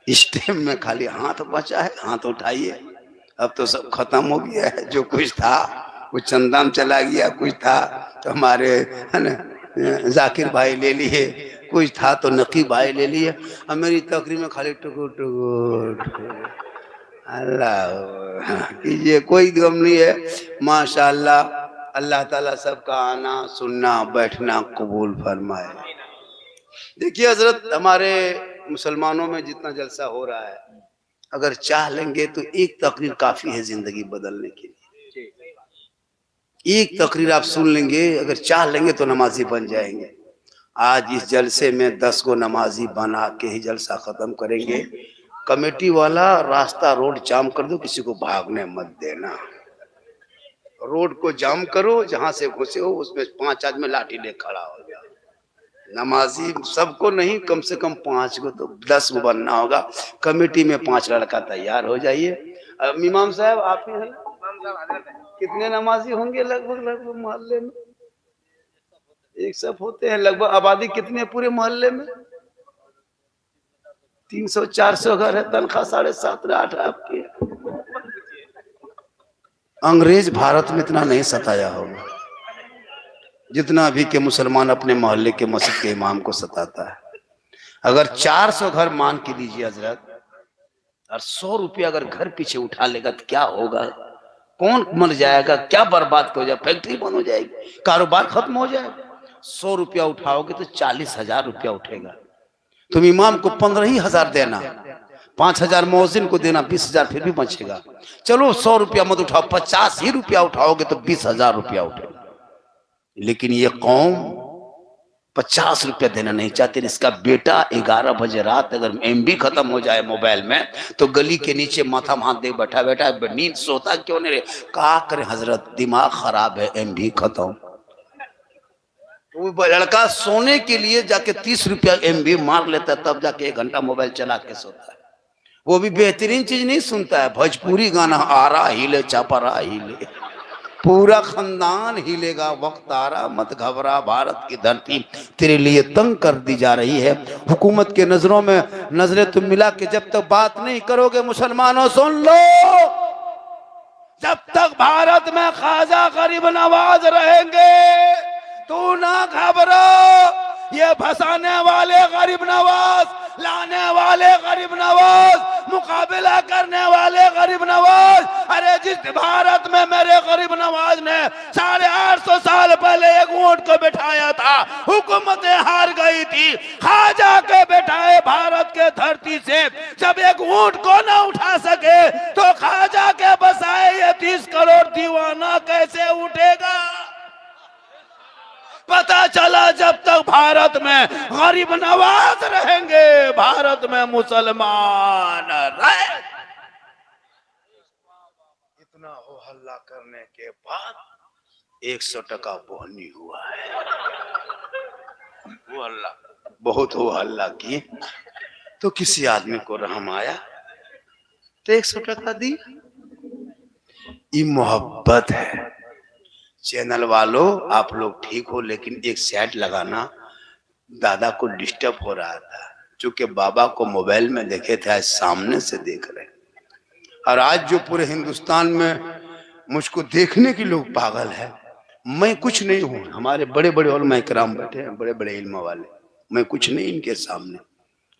इस टाइम में खाली हाथ बचा है, हाथ उठाइए। अब तो सब खत्म हो गया है, जो कुछ था कुछ चंदा में चला गया, कुछ था तो हमारे है ना जाकिर भाई ले लिए, कुछ था तो नकी भाई ले लिए। अब मेरी तकरीर में खाली टुकुर टुकुर टुकुर। अल्लाह कीजिए, कोई गम नहीं है माशाअल्लाह। अल्लाह ताला सबका आना सुनना बैठना कबूल फरमाए। देखिए हजरत, हमारे मुसलमानों में जितना जलसा हो रहा है, अगर चाह लेंगे तो एक तकरीर काफी है जिंदगी बदलने के लिए। एक तकरीर आप सुन लेंगे, अगर चाह लेंगे तो नमाजी बन जाएंगे। आज इस जलसे में 10 को नमाजी बना के ही जलसा खत्म करेंगे। कमेटी वाला रास्ता रोड जाम कर दो, किसी को भागने मत देना। रोड को जाम करो, जहां से घुसे हो उसमें 5 आदमी लाठी ले खड़ा हो गया। नमाजी सबको नहीं, कम से कम 5 को तो 10 को बनना होगा। कमेटी में 5 लड़का तैयार हो जाइए। इमाम साहब आप ही हैं, कितने नमाजी होंगे लगभग मोहल्ले में? एक सब होते हैं लगभग। आबादी कितनी है पूरे मोहल्ले में? 300-400 घर है, तनख्वाह 7.5-8 आपकी। अंग्रेज भारत में इतना नहीं सताया होगा जितना अभी के मुसलमान अपने मोहल्ले के मस्जिद के इमाम को सताता है। अगर 400 घर मान के लीजिए हजरत, और 100 रुपया अगर घर पीछे उठा लेगा तो क्या होगा? कौन मर जाएगा? क्या बर्बाद हो जाए? फैक्ट्री बंद हो जाएगी, कारोबार खत्म हो जाएगा। 100 रुपया उठाओगे तो 40,000 रुपया उठेगा। तुम इमाम को 15,000 देना, 5,000 मौजिन को देना, 20,000 फिर भी बचेगा। चलो 100 रुपया मत उठाओ, 50 ही रुपया उठाओगे तो 20,000 रुपया उठेगा। लेकिन ये कौम 50 रुपया देना नहीं चाहते। इसका बेटा 11 बजे रात अगर MB खत्म हो जाए मोबाइल में तो गली के नीचे माथा हाथ दे बैठा बैठा नींद सोता क्यों नहीं रे? कहा करे हजरत, दिमाग खराब है, MB खत्म। वो लड़का सोने के लिए जाके 30 रुपया MB मार लेता है, तब जाके 1 घंटा मोबाइल चला के सोता है। वो भी बेहतरीन चीज नहीं सुनता है, भोजपुरी गाना, आरा हिले चापरा हिले, पूरा खानदान हिलेगा, वक्त आ रहा मत घबरा, भारत की धरती तेरे लिए तंग कर दी जा रही है। हुकूमत के नजरों में नजरें तुम मिला के जब तक बात नहीं करोगे, मुसलमानों सुन लो, जब तक भारत में ख्वाजा गरीब नवाज रहेंगे तू ना घबरा। ये फंसाने वाले गरीब नवाज, लाने वाले गरीब नवाज, मुकाबला करने वाले गरीब नवाज, अरे जिस भारत में मेरे गरीब नवाज ने 850 साल पहले एक ऊंट को बिठाया था, हुकूमतें हार गई थी, ख्वाजा के बिठाए भारत के धरती से जब एक ऊंट को ना उठा सके तो ख्वाजा के बसाए ये 30 करोड़ दीवाना कैसे उठेगा? पता चला जब तक भारत में गरीब नवाज रहेंगे, भारत में मुसलमान रहे। इतना हो हल्ला करने के बाद 100% बोहनी हुआ है। वो हल्ला बहुत हो हल्ला किए तो किसी आदमी को रहम आया तो 100% दी। ये मोहब्बत है। चैनल वालों आप लोग ठीक हो, लेकिन एक सेट लगाना, दादा को डिस्टर्ब हो रहा था, चूंकि बाबा को मोबाइल में देखे थे, आज सामने से देख रहे। और आज जो पूरे हिंदुस्तान में मुझको देखने के लोग पागल है, मैं कुछ नहीं हूँ। हमारे बड़े बड़े उलमा इकराम बैठे हैं, बड़े बड़े इल्म वाले, मैं कुछ नहीं इनके सामने,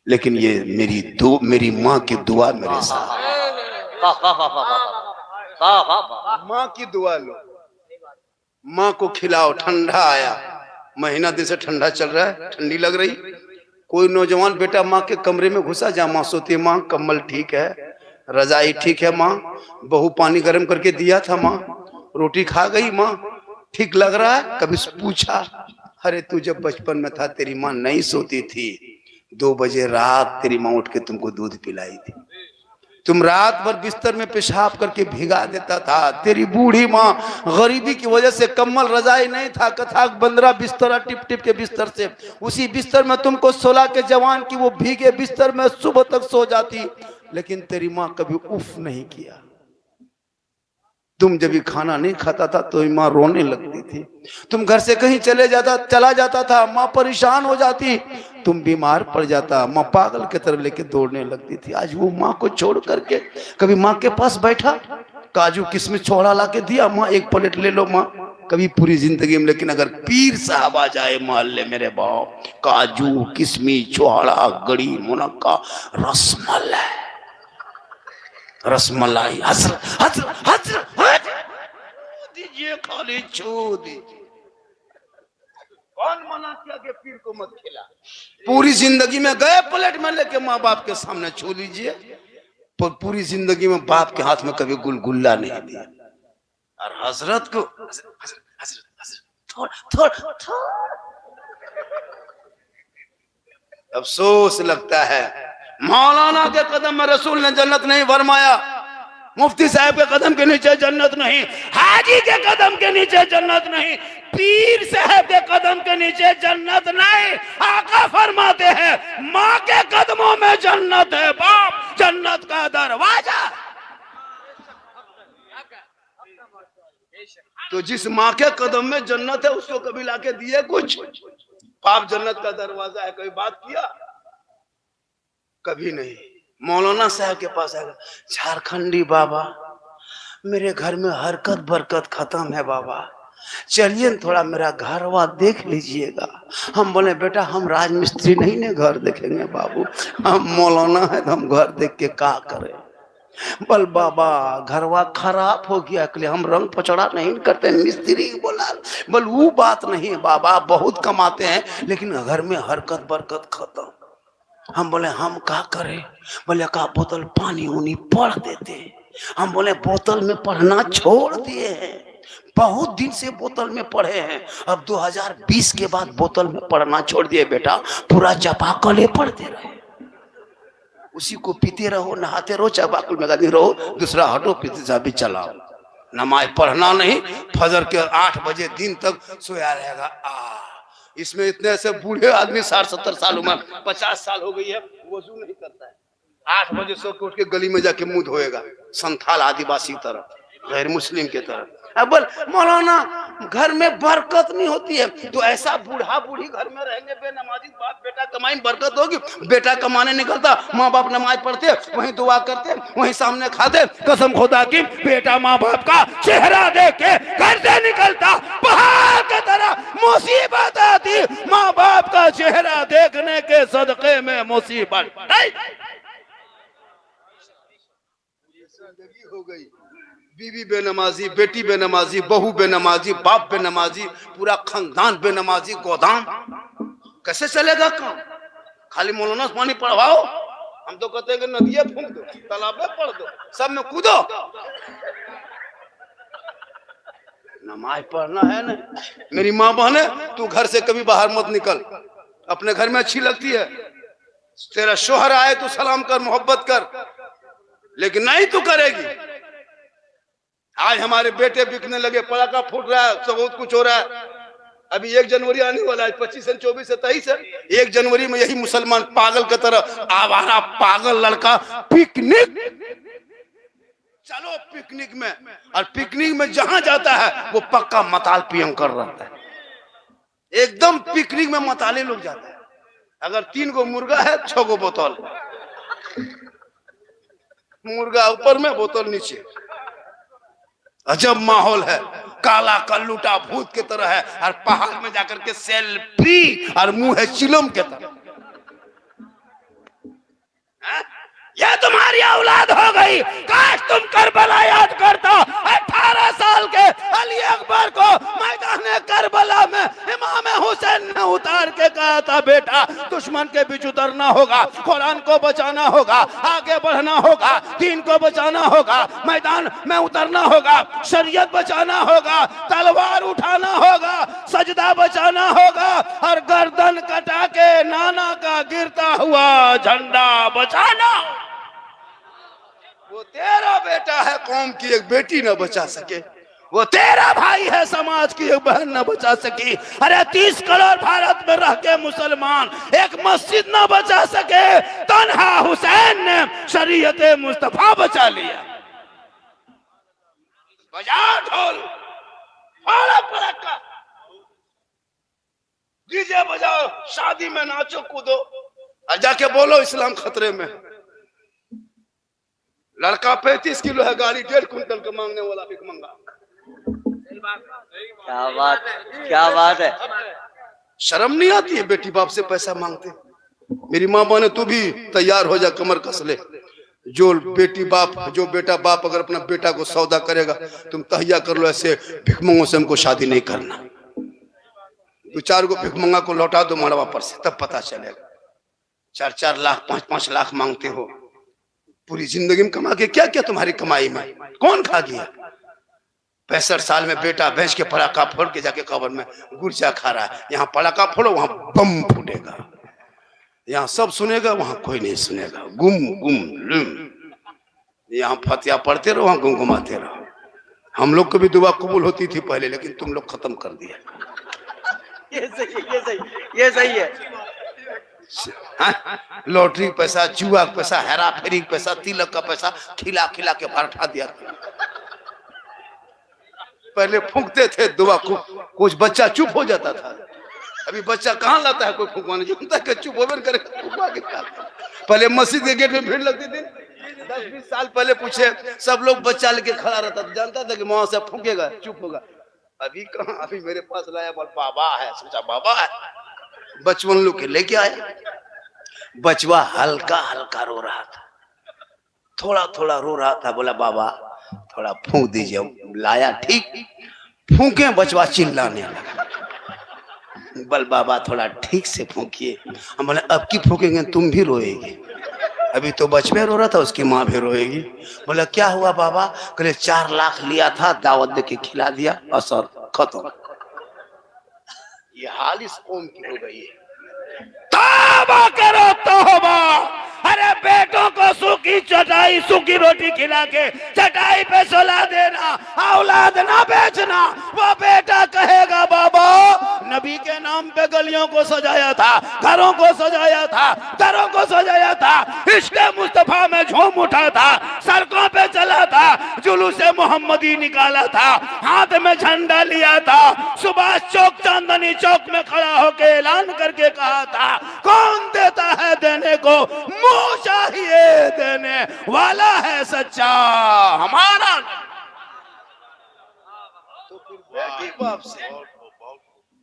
लेकिन ये मेरी माँ की दुआ मेरे साथ। माँ की दुआ लो, माँ को खिलाओ। ठंडा आया, महीना दिन से ठंडा चल रहा है, ठंडी लग रही, कोई नौजवान बेटा माँ के कमरे में घुसा, जहाँ माँ सोती है, माँ कम्बल ठीक है, रजाई ठीक है, माँ बहू पानी गर्म करके दिया था, माँ रोटी खा गई, माँ ठीक लग रहा है? कभी पूछा? अरे तू जब बचपन में था तेरी माँ नहीं सोती थी, 2 बजे रात तेरी माँ उठ के तुमको दूध पिलाई थी, तुम रात भर बिस्तर में पेशाब करके भिगा देता था। तेरी बूढ़ी माँ गरीबी की वजह से कम्बल रजाई नहीं था, कथा बंदरा बिस्तर टिप टिप के बिस्तर से, उसी बिस्तर में तुमको सोला के जवान की वो भीगे बिस्तर में सुबह तक सो जाती, लेकिन तेरी माँ कभी उफ नहीं किया। तुम जब भी खाना नहीं खाता था तो माँ रोने लगती थी। तुम घर से कहीं चला जाता था, माँ परेशान हो जाती। तुम बीमार पड़ जाता, माँ पागल की तरह लेके दौड़ने लगती थी। आज वो माँ को छोड़ करके कभी माँ के पास बैठा, काजू किशमिश छोड़ा ला के दिया, माँ एक प्लेट ले लो माँ, कभी पूरी जिंदगी में। लेकिन अगर पीर साहब आ जाए मोहल्ले मेरे बाप, काजू किशमिश छोड़ा गड़ी मुनक्का रसमलाई हजरत हजरत हजरत दीजिए, खाली छू दीजिए। कौन मना किया कि पीर को मत खिला? पूरी जिंदगी में गए प्लेट में लेके माँ बाप के सामने छू लीजिए, पर पूरी जिंदगी में बाप के हाथ में कभी गुलगुल्ला नहीं दिया। और हजरत को थोड़ा अफसोस लगता है, मौलाना के कदम में रसूल ने जन्नत नहीं फरमाया, मुफ्ती साहब के कदम के नीचे जन्नत नहीं, हाजी के कदम के नीचे जन्नत नहीं, पीर साहब के कदम के नीचे जन्नत नहीं। आका फरमाते हैं माँ के कदमों में जन्नत है, बाप जन्नत का दरवाजा। तो जिस माँ के कदम में जन्नत है उसको कभी लाके दिए कुछ? बाप जन्नत का दरवाजा है, कभी बात किया? कभी नहीं। मौलाना साहब के पास आएगा, झारखंडी बाबा मेरे घर में हरकत बरकत खत्म है बाबा, चलिए थोड़ा मेरा घर वा देख लीजिएगा। हम बोले बेटा हम राजमिस्त्री नहीं ने घर देखेंगे बाबू, हम मौलाना है तो हम घर देख के क्या करें। बल बाबा घरवा खराब हो गया, इसलिए हम रंग पचड़ा नहीं करते, मिस्त्री बोला। बल वो बात नहीं बाबा, बहुत कमाते हैं लेकिन घर में हरकत बरकत खत्म। हम बोले हम क्या करें? बोले का बोतल पानी उनी पढ़ देते। हम बोले बोतल में पढ़ना छोड़ दिए हैं, बहुत दिन से बोतल में पढ़े हैं, अब 2020 के बाद बोतल में पढ़ना छोड़ दिए बेटा, पूरा चापाकल पढ़ते रहे, उसी को पीते रहो, नहाते रहो, चापाकल में लगे रहो, दूसरा हटो पीते सा भी चलाओ। नमाज पढ़ना नहीं, फजर के 8 बजे दिन तक सोया रहेगा। इसमें इतने ऐसे बूढ़े आदमी 60-70 साल उम्र, 50 साल हो गई है, वजू नहीं करता है, 8 बजे सो के उठ के गली में जाके मुंह धोएगा, संथाल आदिवासी तरह, गैर मुस्लिम के तरह। अब मौलाना घर में बरकत नहीं होती है, तो ऐसा बूढ़ा बूढ़ी घर में रहेंगे बेनमाजी, बाप बेटा कमाई बरकत होगी? बेटा कमाने निकलता, माँ बाप नमाज पढ़ते, वहीं दुआ करते, वहीं सामने खाते, कसम खुदा की बेटा माँ बाप का चेहरा देख के घर से निकलता, पहाड़ की तरह मुसीबत आती, माँ बाप का चेहरा देखने के सदके में मुसीबत हो गई। बीवी बेनमाजी, बेटी बेनमाजी, बहू बेनमाजी, बाप बेनमाजी, पूरा खानदान बेनमाजी, गोदाम कैसे चलेगा काम? खाली मौलाना पानी पढ़वाओ, हम तो कहते हैं कि नदियां फूंक दो, तालाबे पढ़ दो, सब में कूदो। नमाज पढ़ना है ना। मेरी माँ बहने, तू घर से कभी बाहर मत निकल, अपने घर में अच्छी लगती है, तेरा शोहर आए तो सलाम कर, मोहब्बत कर, लेकिन नहीं तू करेगी। आज हमारे बेटे बिकने लगे, पटाखा फूट रहा है, सब बहुत कुछ हो रहा है। अभी 1 जनवरी आने वाला है, 25 से 24 से 23 है, 1 जनवरी में यही मुसलमान पागल की तरह आवारा पागल लड़का पिकनिक, चलो पिकनिक में, और पिकनिक में जहां जाता है वो पक्का मताल पियम कर रहता है, एकदम पिकनिक में मताले लोग जाते हैं। अगर 3 गो मुर्गा है, 6 गो बोतल, मुर्गा ऊपर में बोतल नीचे, अजब माहौल है, काला कल्लूटा भूत की तरह है, और पहाड़ में जाकर के सेल्फी, और मुंह है चिलम के तरह। यह तुम्हारी औलाद हो गई, काश तुम करबला याद करता। 18 साल के अली अकबर को मैदान करबला में इमाम हुसैन ने उतार के कहा था, बेटा दुश्मन के बीच उतरना होगा, कुरान को बचाना होगा, आगे बढ़ना होगा, दीन को बचाना होगा, मैदान में उतरना होगा, शरीयत बचाना होगा, तलवार उठाना होगा, सजदा बचाना होगा, और गर्दन कटा के नाना का गिरता हुआ झंडा बचाना। वो तेरा बेटा है, कौम की एक बेटी न बचा सके, वो तेरा भाई है, समाज की एक बहन न बचा सकी। अरे 30 करोड़ भारत में रह के मुसलमान एक मस्जिद न बचा सके, तन्हा हुसैन ने शरीयत मुस्तफा बचा लिया। बजाओ ढोल, फाड़ो पटाखा, डीजे बजाओ, शादी में नाचो कूदो और जाके बोलो इस्लाम खतरे में। लड़का 35 किलो है, गाड़ी 1.5 कुंटल का मांगने वाला भिख मंगा। क्या बात है। शर्म नहीं आती है बेटी बाप से पैसा मांगते? मेरी माँ माने तू भी तैयार हो जा, कमर कस ले। जो बेटी बाप, जो बेटा बाप अगर अपना बेटा को सौदा करेगा, तुम तहिया कर लो, ऐसे भिखमंगों से हमको शादी नहीं करना। 2-4 को भिखमंगा को लौटा दो मड़वा पर से, तब पता चलेगा। 4-4 लाख 5-5 लाख मांगते हो, पूरी जिंदगी में कमा के क्या क्या तुम्हारी कमाई में कौन खा गया? 65 साल में बेटा बेच के पटाखा फोड़ के जाके कब्र में गुर्जा खा रहा है। यहाँ पटाखा फोड़ो, वहां बम फूटेगा, यहाँ सब सुनेगा, वहां कोई नहीं सुनेगा। गुम गुम लुम, यहाँ फतिया पढ़ते रहो, वहां गुमगुमाते रहो। हम लोग को भी दुआ कबूल होती थी पहले, लेकिन तुम लोग खत्म कर दिया। ये सही है। लॉटरी पैसा, जुआ का पैसा, हेरा फेरी का पैसा, तिलक का पैसा खिला खिला के भरठा दिया। पहले फूंकते थे दुआ को, कुछ बच्चा चुप हो जाता था। अभी बच्चा कहाँ लाता है कोई फूंकवाने, जानता है कि चुप होकर करे फूंकवा के। पहले मस्जिद के गेट में भीड़ लगती थी। 10-20 साल पहले पूछे, सब लोग बच्चा लेके खड़ा रहता था, जानता था कि वहां से फूंकेगा चुप होगा। अभी कहाँ, अभी मेरे पास लाया, बोल बाबा है, सोचा बाबा है। बचपन लोग के लेके आए, बचवा हल्का हल्का रो रहा था, थोड़ा थोड़ा रो रहा था। बोला बाबा थोड़ा फूंक दीजिए। लाया, ठीक फूंके, बचवा चिल्लाने लगा। बल बाबा थोड़ा ठीक से फूंकिए। हम बोले अब की फूकेंगे तुम भी रोएगी। अभी तो बचपन रो रहा था, उसकी माँ भी रोएगी। बोला क्या हुआ बाबा? कहले 4 लाख लिया था, दावत दे के खिला दिया, असर खत्म। ये हाल इस कौम की हो गई है। तौबा करो तौबा। अरे बेटों को सूखी चटाई, सूखी रोटी खिला के चटाई पे सुला देना, औलाद ना बेचना। वो बेटा कहेगा बाबा नबी के नाम पे गलियों को सजाया था, घरों को सजाया था, दरों को सजाया था, इश्क़े मुस्तफा में झूम उठा था, सड़कों पे चला था, जुलूसे मोहम्मदी निकाला था, हाथ में झंडा लिया था, सुभाष चौक चांदनी चौक में खड़ा होकर ऐलान करके कहा था कौन देता है देने को, मुंह चाहिए देने वाला है सच्चा हमारा। तो फिर बेटी बाप से,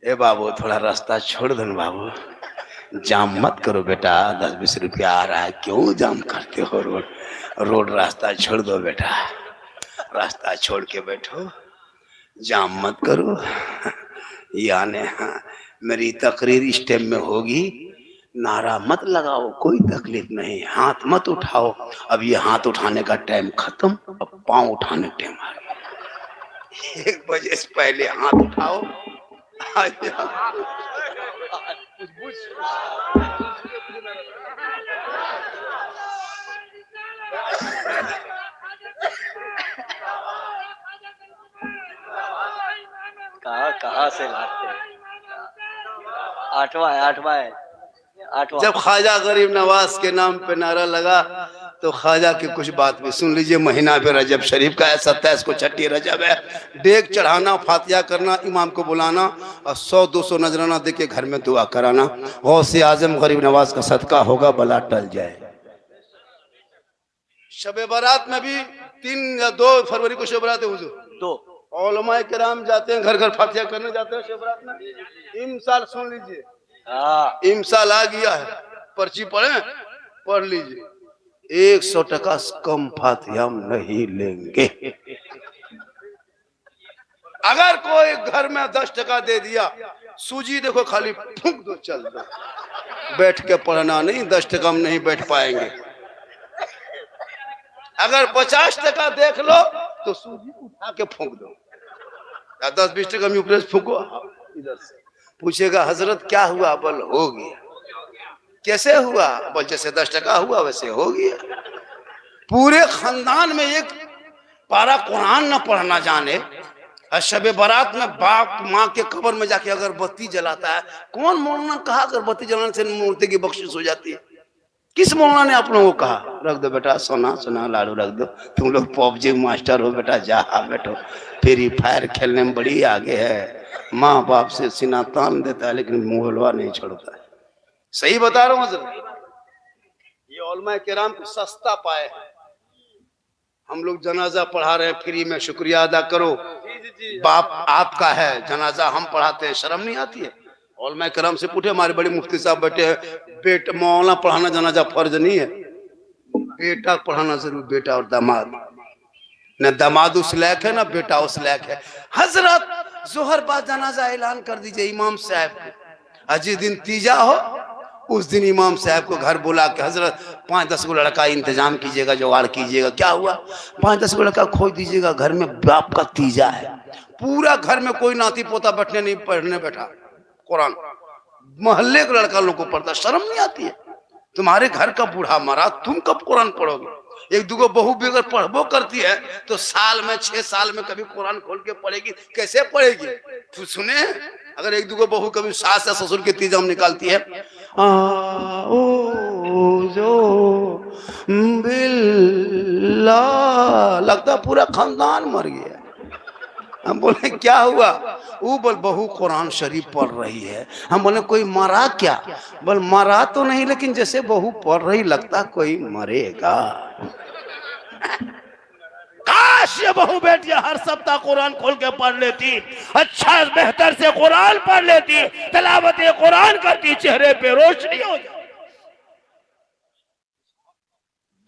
ए बाबू थोड़ा रास्ता छोड़ दो बाबू, जाम मत करो बेटा, 10-20 रुपया आ रहा है, क्यों जाम करते हो? रोड रास्ता छोड़ दो बेटा, रास्ता छोड़ के बैठो, जाम मत करो। यानी मेरी तकरीर इस टाइम में होगी, नारा मत लगाओ, कोई तकलीफ नहीं, हाथ मत उठाओ। अब ये हाथ उठाने का टाइम खत्म, अब पांव उठाने का टाइम आ गया। 1 बजे से पहले हाथ उठाओ। कहाँ से लाते हैं? 8वां है। जब ख्वाजा गरीब नवाज के नाम पे नारा लगा तो ख्वाजा की कुछ बात भी सुन लीजिए। महीना भी रजब शरीफ का है, 27 को छठी रजब है। डेग चढ़ाना, फातिया करना, इमाम को बुलाना और 100-200 नजराना देके घर में दुआ कराना। गौसे आजम गरीब नवाज का सदका होगा, बला टल जाए। शब बारात में भी 3 या 2 फरवरी को शब बारात है हुजूर। 2 उलमाए किराम जाते हैं, घर घर फातिया करने जाते हैं शब बारात में। इमसाल सुन लीजिए, इमसाल आ गया है, पर्ची पढ़ लीजिए। 100 टका कम फातिया हम नहीं लेंगे। अगर कोई घर में 10 टका दे दिया, सूजी देखो खाली फूंक दो, चल दो, बैठ के पढ़ना नहीं, 10 टका हम नहीं बैठ पाएंगे। अगर 50 टका देख लो तो सूजी उठा के फूंक दो, 10-20 टका में ऊपर फूंको इधर से। पूछेगा हजरत क्या हुआ? बोल हो गया। कैसे हुआ? बोल जैसे 10 टका हुआ वैसे हो गया। पूरे खानदान में एक पारा कुरान न पढ़ना जाने, शब बारात में बाप माँ के कब्र में जाके अगर बत्ती जलाता है, कौन मौलाना कहा अगर बत्ती जलाने से मूर्ति की बख्शिश हो जाती है? किस मौलाना ने आप लोगों को कहा रख दो बेटा, सोना सोना लाडू रख दो, तुम लोग पबजी मास्टर हो बेटा, जा बैठो, फ्री फायर खेलने में बड़ी आगे है, माँ बाप से सीना तान देता है लेकिन मोहलवा नहीं छोड़ता है। सही बता रहा हूँ हज़रत, ये उलमा किराम को सस्ता पाए हैं। हम लोग जनाजा पढ़ा रहे हैं फ्री में, शुक्रिया अदा करो, बाप आपका है, जनाजा हम पढ़ाते हैं, शर्म नहीं आती है? उलमा किराम से पूछे, हमारे बड़े मुफ्ती साहब बैठे हैं, बेटा मौलाना पढ़ाना जनाजा फर्ज नहीं है, बेटा पढ़ाना जरूर, बेटा और दामाद, न दामाद उस लायक है ना बेटा उस लायक है। हजरत जोहर बाद जनाजा ऐलान कर दीजिए इमाम साहब को, जिस दिन तीजा हो उस दिन इमाम साहब को घर बुला के हजरत 5-10 को लड़का इंतजाम कीजिएगा, जुगाड़ कीजिएगा। क्या हुआ, 5-10 को लड़का खोज दीजिएगा, घर में बाप का तीजा है, पूरा घर में कोई नाती पोता बैठने नहीं, पढ़ने बैठा कुरान, मोहल्ले के लड़का लोगों को पढ़ता, शर्म नहीं आती है? तुम्हारे घर का बूढ़ा मरा, तुम कब कुरान पढ़ोगे? एक दुगो बहू भी अगर पढ़बो करती है तो साल में 6 साल में कभी कुरान खोल के पढ़ेगी, कैसे पढ़ेगी? तो सुने, अगर एक दुगो बहू कभी सास या ससुर के तीजा निकालती है, ओ जो बिल्ला, लगता पूरा खानदान मर गया। हम बोले क्या हुआ? वो बोल बहू कुरान शरीफ पढ़ रही है। हम बोले कोई मरा क्या? बोल मरा तो नहीं, लेकिन जैसे बहू पढ़ रही लगता कोई मरेगा। काश ये बहू बेटियां हर सप्ताह कुरान खोल के पढ़ लेती, अच्छा बेहतर से कुरान पढ़ लेती, तिलावत कुरान करती, चेहरे पे रोशनी हो जाती।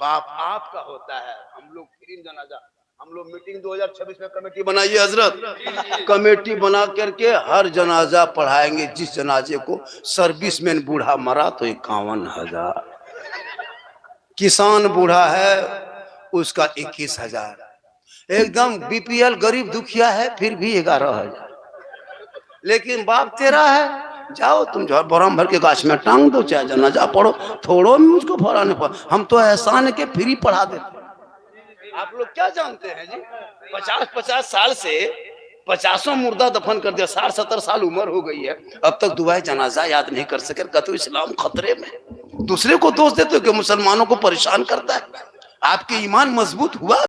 बाप आपका होता है। हम लोग फिर जनाजा, हम लोग मीटिंग 2026 में कमेटी बनाइए हजरत, कमेटी बना करके हर जनाजा पढ़ाएंगे। जिस जनाजे को सर्विसमैन बूढ़ा मरा तो 51,000, किसान बूढ़ा है उसका 21,000, एकदम बीपीएल गरीब दुखिया है फिर भी 11,000। लेकिन बाप तेरा है, जाओ तुम जो बोराम भर के गाछ में टांग दो, चाहे जनाजा पढ़ो, थोड़ो में मुझको भरा नहीं पड़ा, हम तो एहसान के फ्री पढ़ा देते। आप लोग क्या जानते हैं जी, 50-50 साल से 50 मुर्दा दफन कर दिया, 60-70 साल उम्र हो गई है, अब तक दुआए जनाजा याद नहीं कर सके। कहते इस्लाम खतरे में, दूसरे को दोष देते हो कि मुसलमानों को परेशान करता है। आपके ईमान मजबूत हुआ?